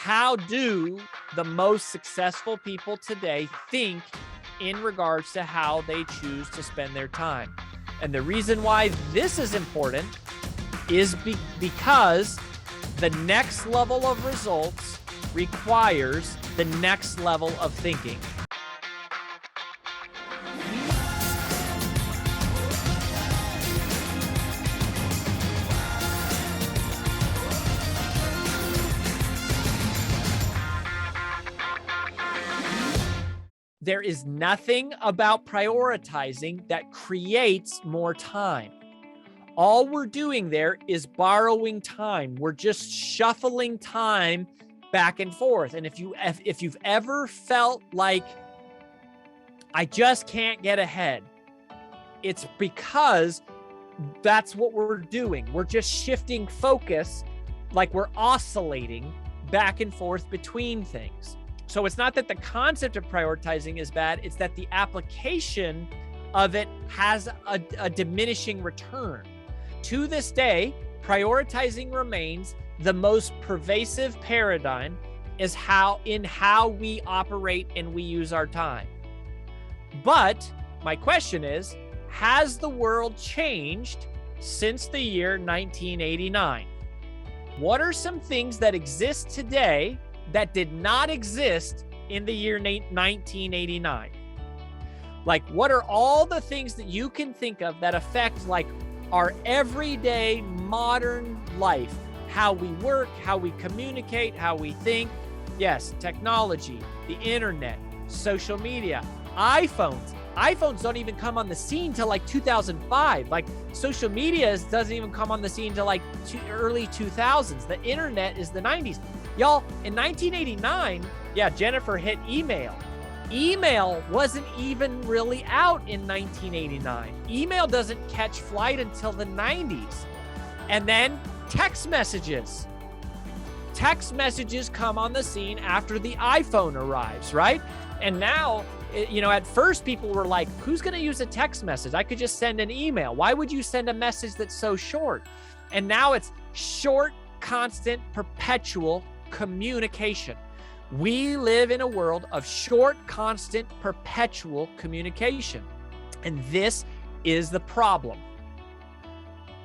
How do the most successful people today think in regards to how they choose to spend their time? And the reason why this is important is because the next level of results requires the next level of thinking. There is nothing about prioritizing that creates more time. All we're doing there is borrowing time. We're just shuffling time back and forth. And if you've ever felt like I just can't get ahead, it's because that's what we're doing. We're just shifting focus, like we're oscillating back and forth between things. So it's not that the concept of prioritizing is bad, it's that the application of it has a diminishing return. To this day, prioritizing remains the most pervasive paradigm is how we operate and we use our time. But my question is, has the world changed since the year 1989? What are some things that exist today that did not exist in the year 1989? Like, what are all the things that you can think of that affect like our everyday modern life, how we work, how we communicate, how we think? Yes, technology, the internet, social media, iPhones. iPhones don't even come on the scene till like 2005. Like, social media doesn't even come on the scene till like early 2000s. The internet is the 90s. Y'all, in 1989, yeah, Jennifer hit email. Email wasn't even really out in 1989. Email doesn't catch flight until the 90s. And then text messages. Text messages come on the scene after the iPhone arrives, right? And now, at first people were like, who's going to use a text message? I could just send an email. Why would you send a message that's so short? And now it's short, constant, perpetual communication. We live in a world of short, constant, perpetual communication. And this is the problem.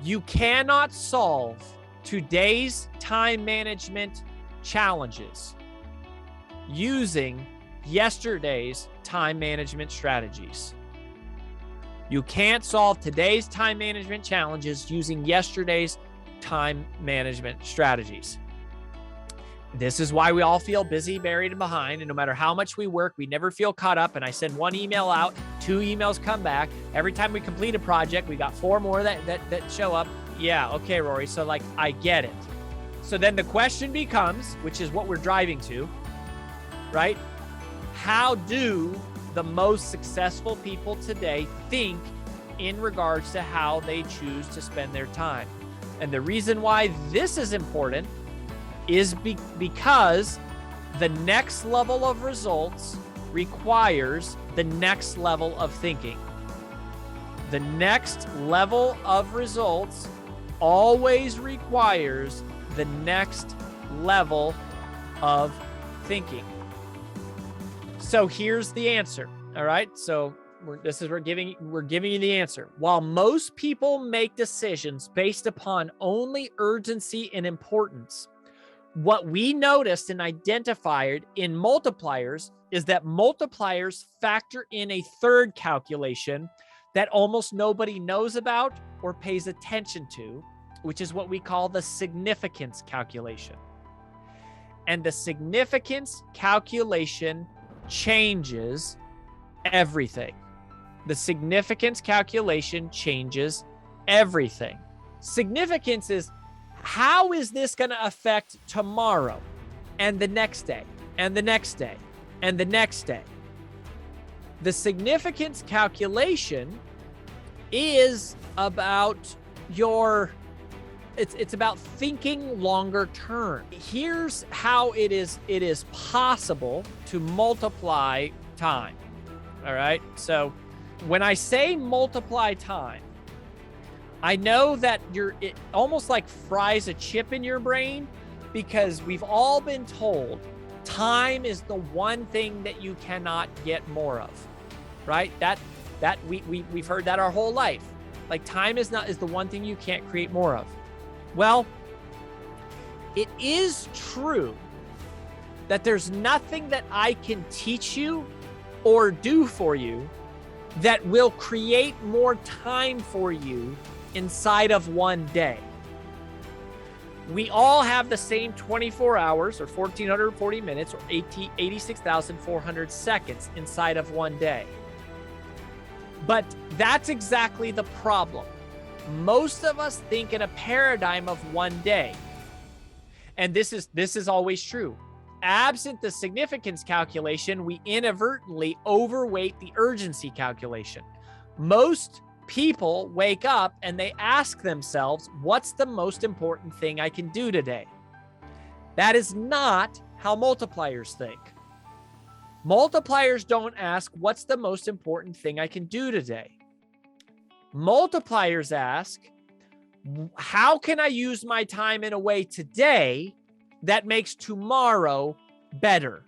You cannot solve today's time management challenges using yesterday's time management strategies. You can't solve today's time management challenges using yesterday's time management strategies. This is why we all feel busy, buried, and behind. And no matter how much we work, we never feel caught up. And I send one email out, 2 emails come back. Every time we complete a project, we got 4 more that show up. Yeah, okay, Rory. So like, I get it. So then the question becomes, which is what we're driving to, right? How do the most successful people today think in regards to how they choose to spend their time? And the reason why this is important is because the next level of results requires the next level of thinking. The next level of results always requires the next level of thinking. So here's the answer. All right. So we're giving you the answer. While most people make decisions based upon only urgency and importance, what we noticed and identified in multipliers is that multipliers factor in a third calculation that almost nobody knows about or pays attention to, which is what we call the significance calculation. And the significance calculation changes everything. The significance calculation changes everything. Significance is, how is this going to affect tomorrow and the next day and the next day and the next day? The significance calculation is about it's about thinking longer term. Here's how it is possible to multiply time. All right. So when I say multiply time, I know that it almost like fries a chip in your brain because we've all been told time is the one thing that you cannot get more of, right? We've heard that our whole life. Like time is the one thing you can't create more of. Well, it is true that there's nothing that I can teach you or do for you that will create more time for you inside of one day. We all have the same 24 hours or 1,440 minutes or 86,400 seconds inside of one day. But that's exactly the problem. Most of us think in a paradigm of one day. And this is always true. Absent the significance calculation, we inadvertently overweight the urgency calculation. Most people wake up and they ask themselves, what's the most important thing I can do today? That is not how multipliers think. Multipliers don't ask, what's the most important thing I can do today? Multipliers ask, how can I use my time in a way today that makes tomorrow better,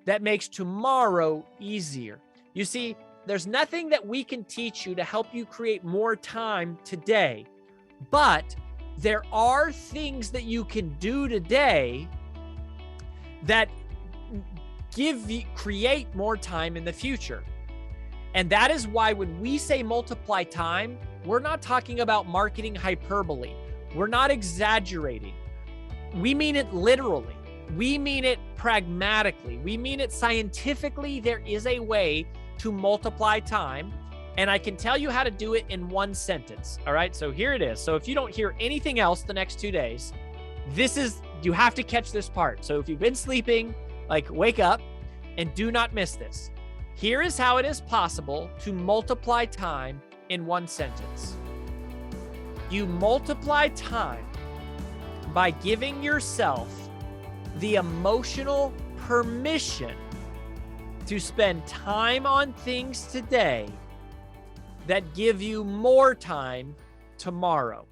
that makes tomorrow easier? You see, there's nothing that we can teach you to help you create more time today, but there are things that you can do today that create more time in the future. And that is why when we say multiply time, we're not talking about marketing hyperbole. We're not exaggerating. We mean it literally. We mean it pragmatically. We mean it scientifically. There is a way to multiply time, and I can tell you how to do it in one sentence. All right, so here it is. So if you don't hear anything else the next 2 days, you have to catch this part. So if you've been sleeping, like wake up and do not miss this. Here is how it is possible to multiply time in one sentence. You multiply time by giving yourself the emotional permission to spend time on things today that give you more time tomorrow.